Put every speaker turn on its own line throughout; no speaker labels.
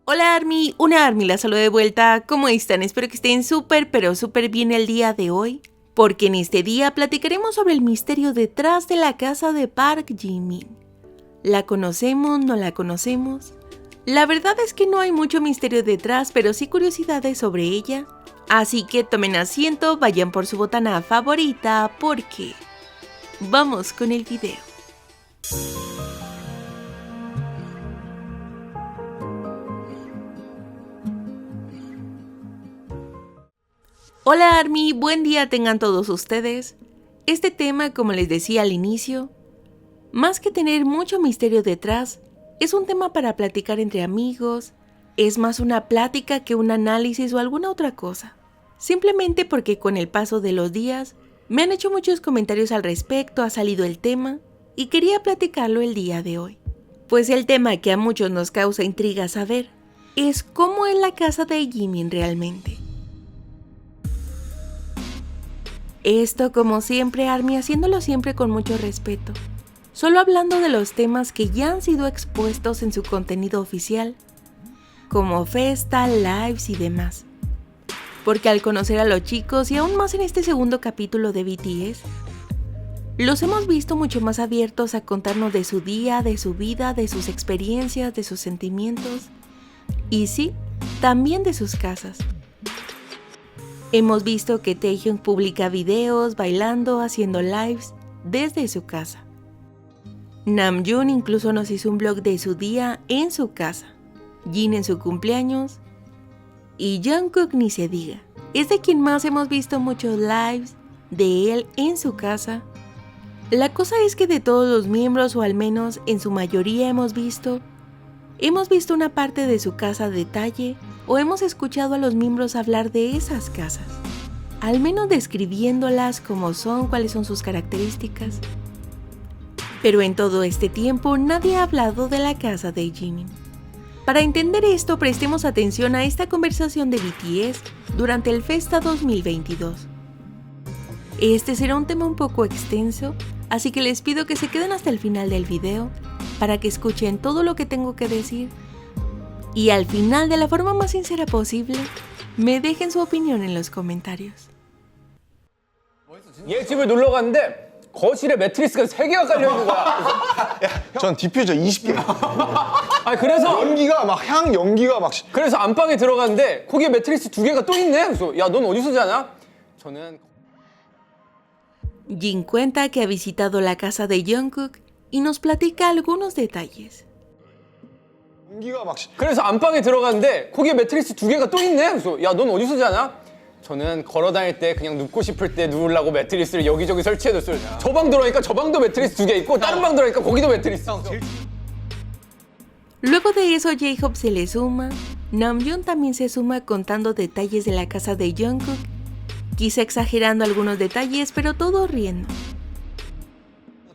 Hola Army, una Army la saludo de vuelta. ¿Cómo están? Espero que estén súper bien el día de hoy, porque en este día platicaremos sobre el misterio detrás de la casa de Park Ji-min. ¿La conocemos? ¿No la conocemos? La verdad es que no hay mucho misterio detrás, pero sí curiosidades sobre ella. Así que tomen asiento, vayan por su botana favorita, porque vamos con el video. Hola Army, buen día tengan todos ustedes. Este tema, como les decía al inicio, más que tener mucho misterio detrás, es un tema para platicar entre amigos, es más una plática que un análisis o alguna otra cosa. Simplemente porque con el paso de los días me han hecho muchos comentarios al respecto, ha salido el tema y quería platicarlo el día de hoy. Pues el tema que a muchos nos causa intriga saber es cómo es la casa de Jimin realmente. Esto, como siempre, Army, haciéndolo siempre con mucho respeto, solo hablando de los temas que ya han sido expuestos en su contenido oficial, como Festa, Lives y demás. Porque al conocer a los chicos, y aún más en este segundo capítulo de BTS, los hemos visto mucho más abiertos a contarnos de su día, de su vida, de sus experiencias, de sus sentimientos, y sí, también de sus casas. Hemos visto que Taehyung publica videos bailando, haciendo lives desde su casa. Namjoon incluso nos hizo un vlog de su día en su casa. Jin en su cumpleaños. Y Jungkook ni se diga. Es de quien más hemos visto muchos lives de él en su casa. La cosa es que de todos los miembros, o al menos en su mayoría hemos visto una parte de su casa a detalle, o hemos escuchado a los miembros hablar de esas casas, al menos describiéndolas cómo son, cuáles son sus características. Pero en todo este tiempo nadie ha hablado de la casa de Jimin. Para entender esto, prestemos atención a esta conversación de BTS durante el Festa 2022. Este será un tema un poco extenso, así que les pido que se queden hasta el final del video para que escuchen todo lo que tengo que decir y al final, de la forma más sincera posible, me dejen su opinión en los comentarios.
얘 집을 놀러 갔는데 거실에 매트리스가 3개가 깔려 있는 거야.
전 디퓨저 20개.
아니 그래서
연기가 막 향 연기가 막.
그래서 안방에 들어갔는데 거기에 매트리스 2개가 또 있네. 그래서 야, 넌 어디서 자냐? 저는
Jin cuenta que ha visitado la casa de Jungkook y nos platica algunos detalles.
연기가 막.
그래서 안방에 들어갔는데 거기에 매트리스 2개가 또 있네. 그래서 야, 넌 어디서 자냐? 저는 걸어 다닐 때 그냥 눕고 싶을 때 누우려고 매트리스를 여기저기 설치해뒀어요. 저 방 들어가니까 저 방도 매트리스 2개 있고 다른 방 들어가니까 거기도 매트리스 있어.
Luego de eso, J-Hope se le suma, Namjoon también se suma contando detalles de la casa de Jungkook, quizá exagerando algunos detalles, pero todo riendo.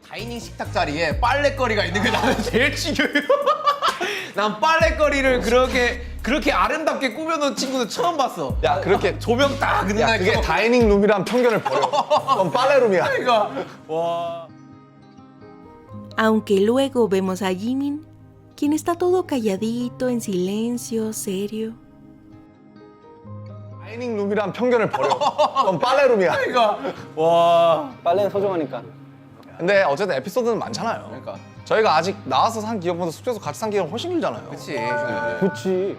다이닝 식탁 자리에 빨래거리가 있는 게 나는 제일 충격이야. 난 빨래거리를 그렇게 아름답게 꾸며놓은 친구는 처음 봤어.
야 그렇게
조명 딱
야
그날
그게 다이닝 룸이란 편견을 버려. 그건 빨래룸이야.
그러니까 와.
Aunque luego vemos a Jimin, quien está todo calladito, en silencio, serio.
다이닝 룸이란 편견을 버려. 그건 빨래룸이야.
그러니까 와.
빨래는 소중하니까.
근데 어쨌든 에피소드는 많잖아요.
그러니까.
저희가 아직 나와서 산 기억보다 숙소에서 같이 산 기억은 훨씬 길잖아요.
그렇지.
그렇지.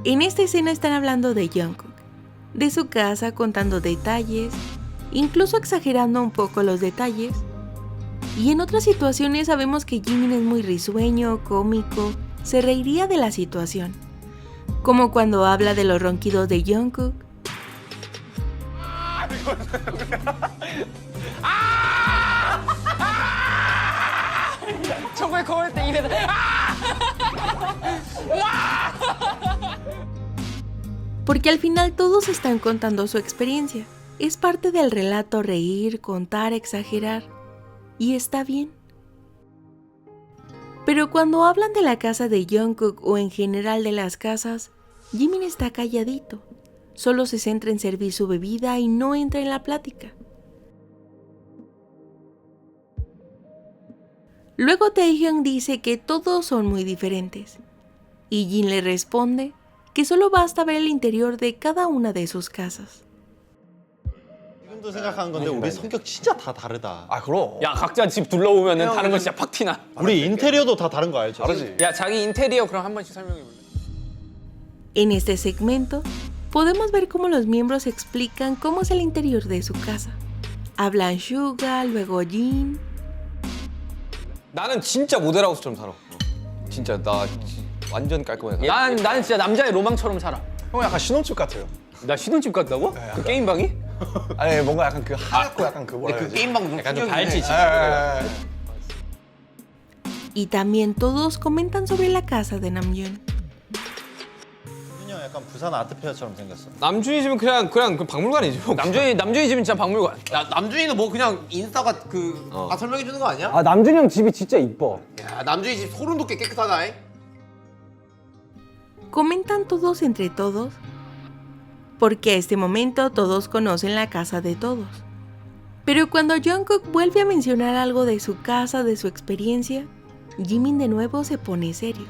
En esta escena están hablando de Jungkook, de su casa, contando detalles, incluso exagerando un poco los detalles. Y en otras situaciones sabemos que Jimin es muy risueño, cómico, se reiría de la situación. Como cuando habla de los ronquidos de Jungkook.
저거에 거울 때 입에서
Porque al final todos están contando su experiencia. Es parte del relato reír, contar, exagerar. Y está bien. Pero cuando hablan de la casa de Jungkook o en general de las casas, Jimin está calladito. Solo se centra en servir su bebida y no entra en la plática. Luego Taehyung dice que todos son muy diferentes, Y Jin le responde que solo basta ver el interior de cada una de sus casas.
지금도 생각하는 건데 우리 성격 진짜 다 다르다.
아 그럼.
야 각자 집 둘러보면은 다른 거 진짜 팍 티나.
우리 인테리어도 다 다른 거 알죠?
다르지.
야 자기 인테리어 그럼 한 번씩 설명해 볼래?
En este segmento, podemos ver cómo los miembros explican cómo es el interior de su casa. Hablan Suga, luego Jin.
나는 진짜 모델하우스처럼 살아. 진짜 나 완전 깔끔해.
나는 진짜 남자의 로망처럼 살아.
형 약간 신혼집 같아요.
나 신혼집 갔다고? 그 게임방이?
아니 뭔가 약간 그 하얗고 약간 그 뭐라 해야 되지?
게임방 좀
약간 좀
풍경이네.
달지.
Y también todos comentan sobre la casa de Namjoon.
준이 형 약간 부산 아트페어처럼 생겼어.
남준이 집은 그냥 그 박물관이지. 뭐.
남준이 집은 진짜 박물관.
야, 남준이는 뭐 그냥 인스타가 다 설명해 주는 거 아니야?
아 남준이 형 집이 진짜 이뻐.
야, 남준이 집 소름 돋게 깨끗하다.
Comentan todos entre todos, porque a este momento todos conocen la casa de todos. Pero cuando Jungkook vuelve a mencionar algo de su casa, de su experiencia, Jimin de nuevo se pone serio.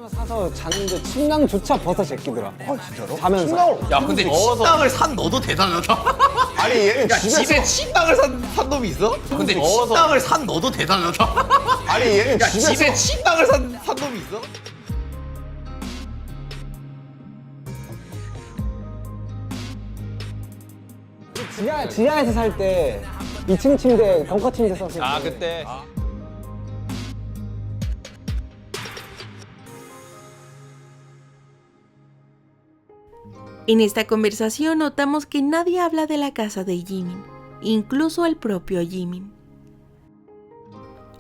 사서 자는데 침낭조차 벗어 제끼더라.
진짜로?
자면서.
야, 근데 침낭을 산 너도 대단하다.
아니 얘는
야,
집에서
집에 침낭을 산 놈이 있어? 근데 침낭을 산 너도 대단하다.
아니 얘는
야,
집에서
집에 침낭을 산 놈이 있어?
지하에서 살 때 2층 침대, 벙커 침대 썼을 때.
아 그때.
En esta conversación notamos que nadie habla de la casa de Jimin, incluso el propio Jimin.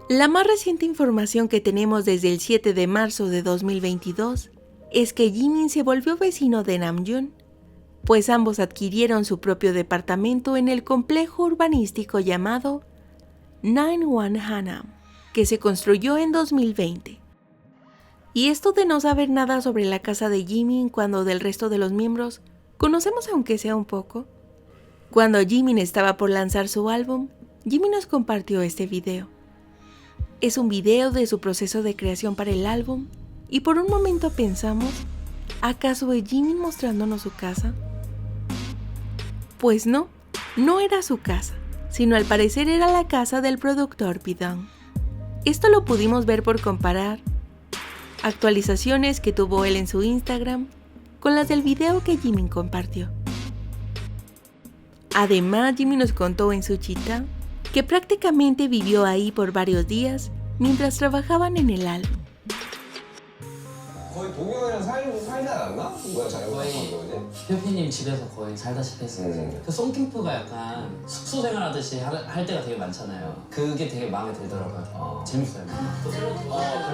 La más reciente información que tenemos desde el 7 de marzo de 2022 es que Jimin se volvió vecino de Namjoon, pues ambos adquirieron su propio departamento en el complejo urbanístico llamado 91 Hanam, que se construyó en 2020. Y esto de no saber nada sobre la casa de Jimin cuando del resto de los miembros conocemos aunque sea un poco. Cuando Jimin estaba por lanzar su álbum, Jimin nos compartió este video. Es un video de su proceso de creación para el álbum y por un momento pensamos, ¿acaso es Jimin mostrándonos su casa? Pues no, no era su casa, sino al parecer era la casa del productor Bidong. Esto lo pudimos ver por comparar actualizaciones que tuvo él en su Instagram con las del video que Jimin compartió. Además, Jimin nos contó en su chita que prácticamente vivió ahí por varios días mientras trabajaban en el álbum.
거의 동영이랑 살지 않았나? 뭐야 잘못 한 거지?
효피님 집에서 거의 살다시피 했어요. 그 송캠프가 약간 숙소 생활하듯이 할 때가 되게 많잖아요. 그게 되게 마음에 들더라고요. 재밌어요.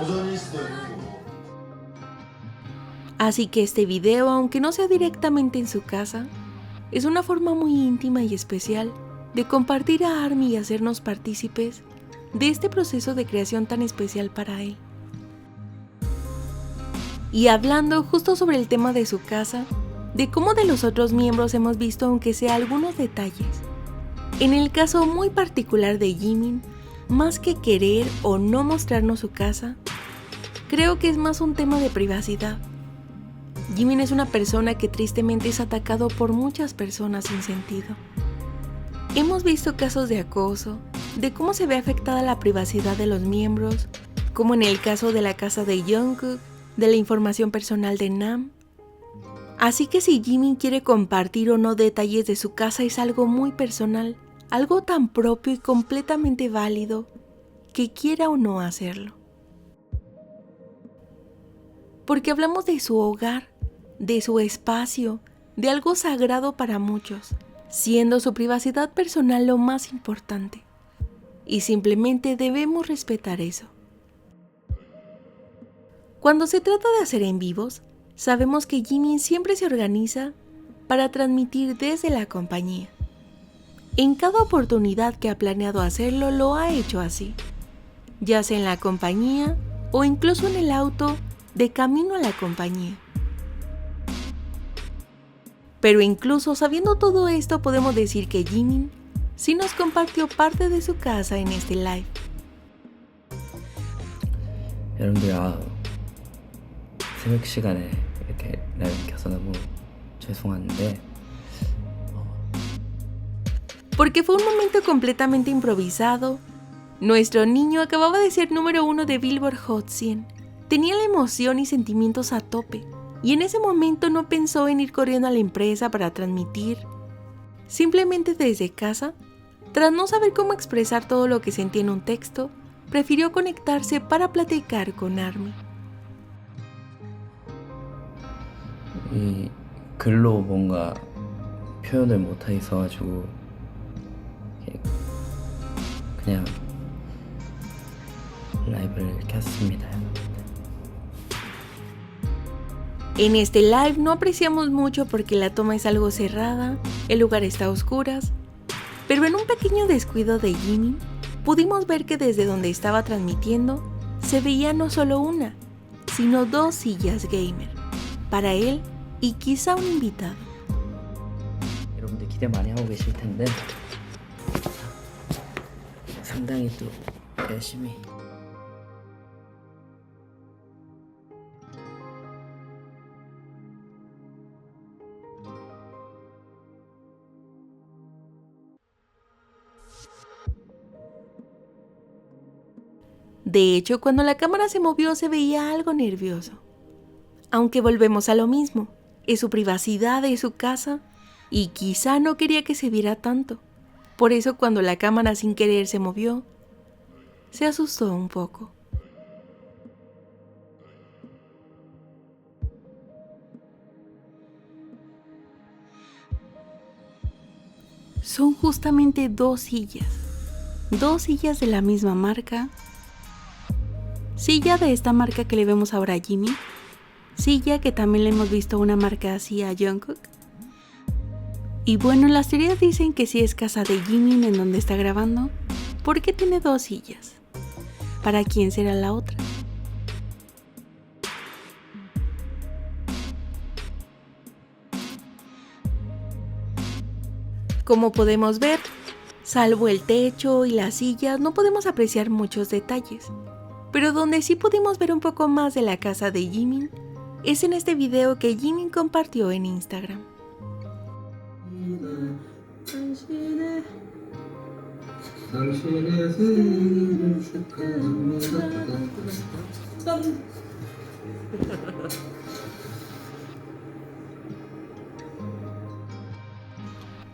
도전일 수도 있고.
Así que este video, aunque no sea directamente en su casa, es una forma muy íntima y especial de compartir a ARMY y hacernos partícipes de este proceso de creación tan especial para él. Y hablando justo sobre el tema de su casa, de cómo de los otros miembros hemos visto aunque sea algunos detalles. En el caso muy particular de Jimin, más que querer o no mostrarnos su casa, creo que es más un tema de privacidad. Jimin es una persona que tristemente es atacado por muchas personas sin sentido. Hemos visto casos de acoso, de cómo se ve afectada la privacidad de los miembros, como en el caso de la casa de Jungkook, de la información personal de Nam. Así que si Jimin quiere compartir o no detalles de su casa es algo muy personal, algo tan propio y completamente válido, que quiera o no hacerlo. Porque hablamos de su hogar, de su espacio, de algo sagrado para muchos, siendo su privacidad personal lo más importante. Y simplemente debemos respetar eso. Cuando se trata de hacer en vivos, sabemos que Jimin siempre se organiza para transmitir desde la compañía. En cada oportunidad que ha planeado hacerlo, lo ha hecho así, ya sea en la compañía o incluso en el auto de camino a la compañía. Pero incluso sabiendo todo esto, podemos decir que Jimin sí nos compartió parte de su casa en este live.
여러분들 새벽 시간에 이렇게 남겨서 너무 죄송한데
Porque fue un momento completamente improvisado. Nuestro niño acababa de ser número 1 de Billboard Hot 100. Tenía la emoción y sentimientos a tope, y en ese momento no pensó en ir corriendo a la empresa para transmitir. Simplemente desde casa, tras no saber cómo expresar todo lo que sentía en un texto, prefirió conectarse para platicar con ARMY.
이 글로 뭔가 표현을 못하게 있어가지고 그냥 라이브를 켰습니다.
En este live no apreciamos mucho porque la toma es algo cerrada, el lugar está a oscuras, pero en un pequeño descuido de Jimin, pudimos ver que desde donde estaba transmitiendo se veía no solo una, sino 2 sillas gamer, para él y quizá un invitado.
여러분들 기대 많이 하고 계실 텐데 상당히 또 열심히
De hecho, cuando la cámara se movió se veía algo nervioso. Aunque volvemos a lo mismo, es su privacidad, es su casa, y quizá no quería que se viera tanto. Por eso cuando la cámara sin querer se movió, se asustó un poco. Son justamente 2 sillas. 2 sillas de la misma marca. Silla de esta marca que le vemos ahora a Jimmy. Silla que también le hemos visto una marca así a Jungkook. Y bueno, las teorías dicen que sí es casa de Jimin en donde está grabando, porque tiene 2 sillas. ¿Para quién será la otra? Como podemos ver, salvo el techo y las sillas, no podemos apreciar muchos detalles. Pero donde sí pudimos ver un poco más de la casa de Jimin es en este video que Jimin compartió en Instagram.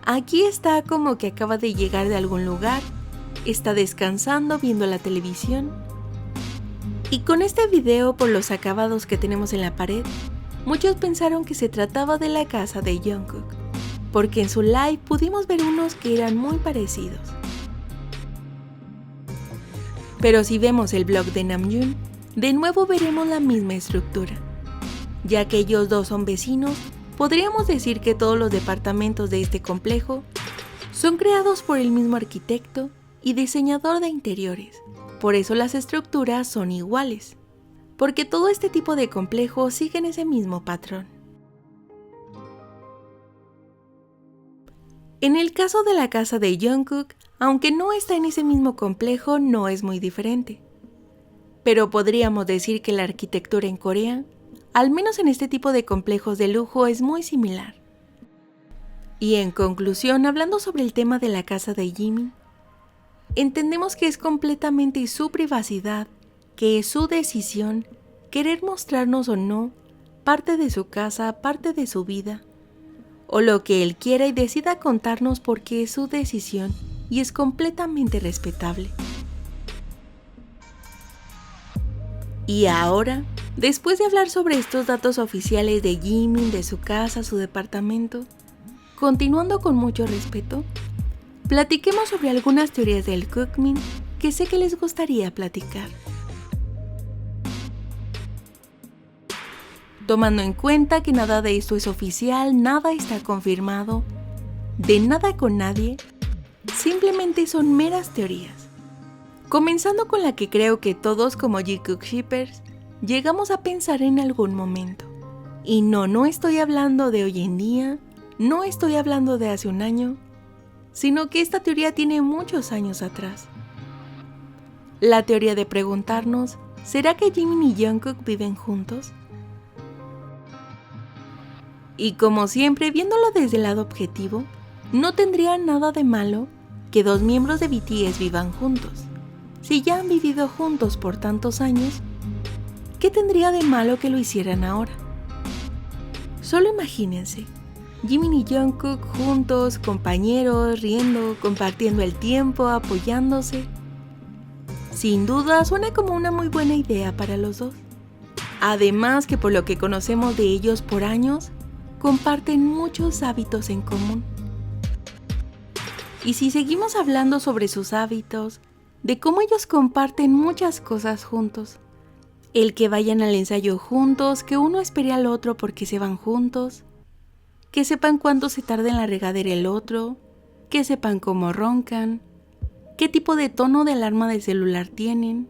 Aquí está como que acaba de llegar de algún lugar, está descansando viendo la televisión. Y con este video, por los acabados que tenemos en la pared, muchos pensaron que se trataba de la casa de Jungkook, porque en su live pudimos ver unos que eran muy parecidos. Pero si vemos el blog de Namjoon, de nuevo veremos la misma estructura. Ya que ellos dos son vecinos, podríamos decir que todos los departamentos de este complejo son creados por el mismo arquitecto y diseñador de interiores. Por eso las estructuras son iguales, porque todo este tipo de complejos siguen ese mismo patrón. En el caso de la casa de Jungkook, aunque no está en ese mismo complejo, no es muy diferente. Pero podríamos decir que la arquitectura en Corea, al menos en este tipo de complejos de lujo, es muy similar. Y en conclusión, hablando sobre el tema de la casa de Jimin, entendemos que es completamente su privacidad, que es su decisión querer mostrarnos o no parte de su casa, parte de su vida, o lo que él quiera y decida contarnos porque es su decisión y es completamente respetable. Y ahora, después de hablar sobre estos datos oficiales de Jimin, de su casa, su departamento, continuando con mucho respeto, platiquemos sobre algunas teorías del Cookmin que sé que les gustaría platicar. Tomando en cuenta que nada de esto es oficial, nada está confirmado, de nada con nadie, simplemente son meras teorías. Comenzando con la que creo que todos como Jungkook shippers llegamos a pensar en algún momento. Y no estoy hablando de hoy en día, no estoy hablando de hace un año, sino que esta teoría tiene muchos años atrás. La teoría de preguntarnos, ¿será que Jimin y Jungkook viven juntos? Y como siempre, viéndolo desde el lado objetivo, no tendría nada de malo que dos miembros de BTS vivan juntos. Si ya han vivido juntos por tantos años, ¿qué tendría de malo que lo hicieran ahora? Solo imagínense, Jimin y Jungkook juntos, compañeros, riendo, compartiendo el tiempo, apoyándose. Sin duda suena como una muy buena idea para los dos. Además que por lo que conocemos de ellos por años, comparten muchos hábitos en común. Y si seguimos hablando sobre sus hábitos, de cómo ellos comparten muchas cosas juntos, el que vayan al ensayo juntos, que uno espere al otro porque se van juntos, que sepan cuánto se tarda en la regadera el otro, que sepan cómo roncan, qué tipo de tono de alarma del celular tienen.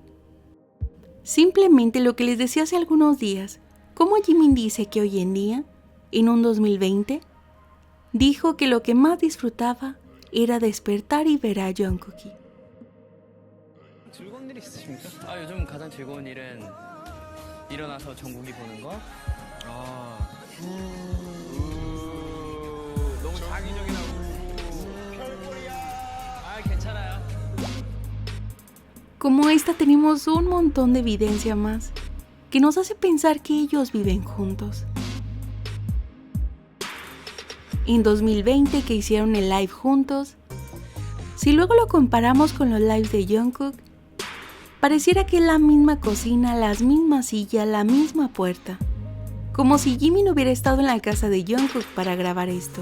Simplemente lo que les decía hace algunos días, cómo Jimin dice que hoy en día, en un 2020, dijo que lo que más disfrutaba era despertar y ver a Jungkook.
즐거운 일 있으십니까? 요즘 가장 즐거운 일은 일어나서 정국이 보는 거.
너무 장의적이라고.
괜찮아요.
Como esta tenemos un montón de evidencia más que nos hace pensar que ellos viven juntos. En 2020 que hicieron el live juntos, si luego lo comparamos con los lives de Jungkook, pareciera que es la misma cocina, las mismas sillas, la misma puerta, como si Jimin hubiera estado en la casa de Jungkook para grabar esto.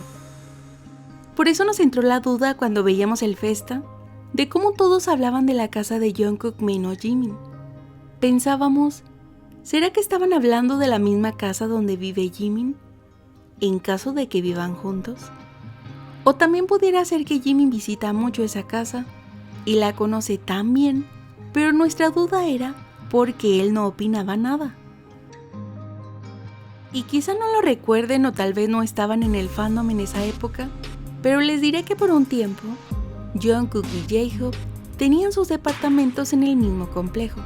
Por eso nos entró la duda cuando veíamos el festa, de cómo todos hablaban de la casa de Jungkook menos Jimin. Pensábamos, ¿será que estaban hablando de la misma casa donde vive Jimin? En caso de que vivan juntos. O también pudiera ser que Jimin visita mucho esa casa y la conoce tan bien, pero nuestra duda era porque él no opinaba nada. Y quizá no lo recuerden o tal vez no estaban en el fandom en esa época, pero les diré que por un tiempo, Jungkook y J-Hope tenían sus departamentos en el mismo complejo.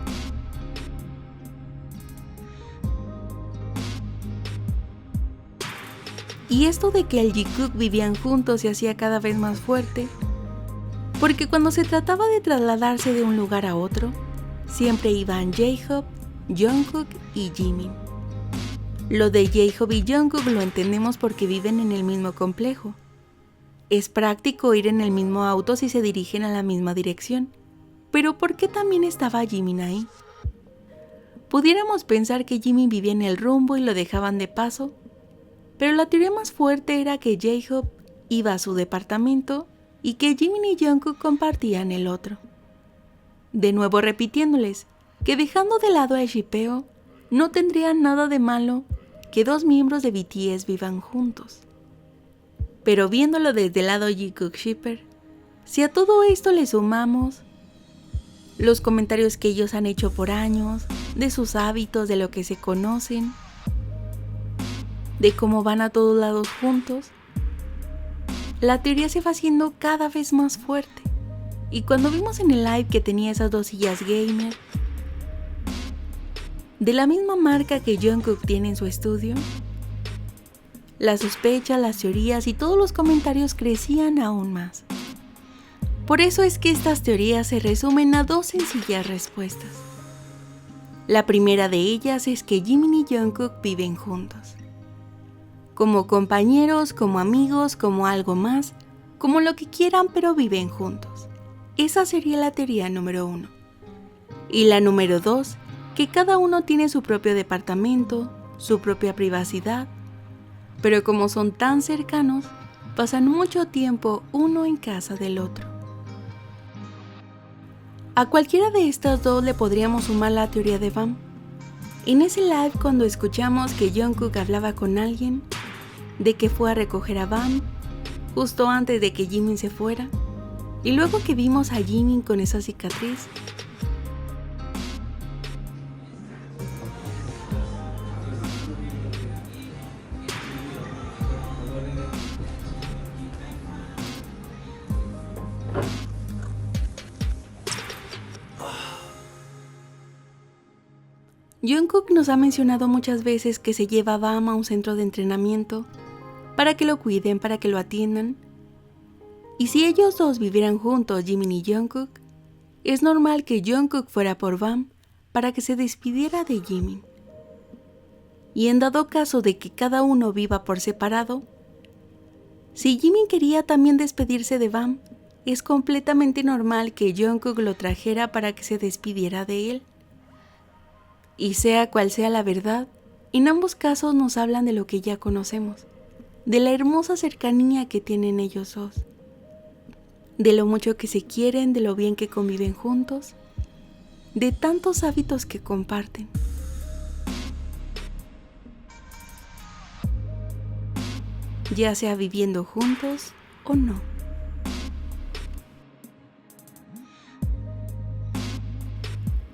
Y esto de que el Jikook vivían juntos se hacía cada vez más fuerte, porque cuando se trataba de trasladarse de un lugar a otro, siempre iban J-Hope, Jungkook y Jimin. Lo de J-Hope y Jungkook lo entendemos porque viven en el mismo complejo. Es práctico ir en el mismo auto si se dirigen a la misma dirección, pero ¿por qué también estaba Jimin ahí? Pudiéramos pensar que Jimin vivía en el rumbo y lo dejaban de paso, pero la teoría más fuerte era que J-Hope iba a su departamento y que Jimin y Jungkook compartían el otro. De nuevo repitiéndoles que dejando de lado el shippeo, no tendría nada de malo que dos miembros de BTS vivan juntos. Pero viéndolo desde el lado Jikook shipper, si a todo esto le sumamos los comentarios que ellos han hecho por años, de sus hábitos, de lo que se conocen, de cómo van a todos lados juntos, la teoría se va haciendo cada vez más fuerte. Y cuando vimos en el live que tenía esas dos sillas gamer, de la misma marca que Jungkook tiene en su estudio, las sospechas, las teorías y todos los comentarios crecían aún más. Por eso es que estas teorías se resumen a dos sencillas respuestas. La primera de ellas es que Jimin y Jungkook viven juntos. Como compañeros, como amigos, como algo más, como lo que quieran, pero viven juntos. Esa sería la teoría número 1. Y la número 2, que cada uno tiene su propio departamento, su propia privacidad, pero como son tan cercanos, pasan mucho tiempo uno en casa del otro. A cualquiera de estas dos le podríamos sumar la teoría de Bam. En ese live cuando escuchamos que Jungkook hablaba con alguien, de que fue a recoger a Bam, justo antes de que Jimin se fuera, y luego que vimos a Jimin con esa cicatriz, Jungkook nos ha mencionado muchas veces que se lleva a Bam a un centro de entrenamiento para que lo cuiden, para que lo atiendan. Y si ellos dos vivieran juntos, Jimin y Jungkook, es normal que Jungkook fuera por Bam para que se despidiera de Jimin. Y en dado caso de que cada uno viva por separado, si Jimin quería también despedirse de Bam, es completamente normal que Jungkook lo trajera para que se despidiera de él. Y sea cual sea la verdad, en ambos casos nos hablan de lo que ya conocemos, de la hermosa cercanía que tienen ellos dos, de lo mucho que se quieren, de lo bien que conviven juntos, de tantos hábitos que comparten. Ya sea viviendo juntos o no.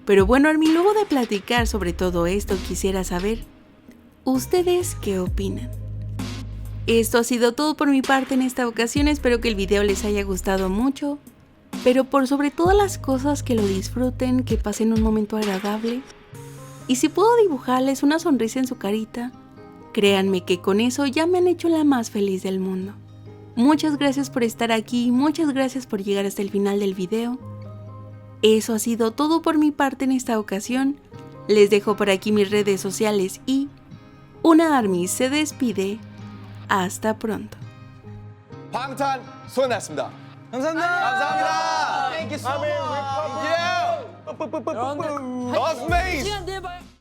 Pero bueno, Armin, luego de platicar sobre todo esto, quisiera saber, ¿ustedes qué opinan? Esto ha sido todo por mi parte en esta ocasión, espero que el video les haya gustado mucho, pero por sobre todas las cosas que lo disfruten, que pasen un momento agradable, y si puedo dibujarles una sonrisa en su carita, créanme que con eso ya me han hecho la más feliz del mundo. Muchas gracias por estar aquí, muchas gracias por llegar hasta el final del video. Eso ha sido todo por mi parte en esta ocasión. Les dejo por aquí mis redes sociales y una ARMY se despide. Hasta pronto.
방탄소년단이었습니다. 감사합니다. Thank you so much. Thank you. Awesome.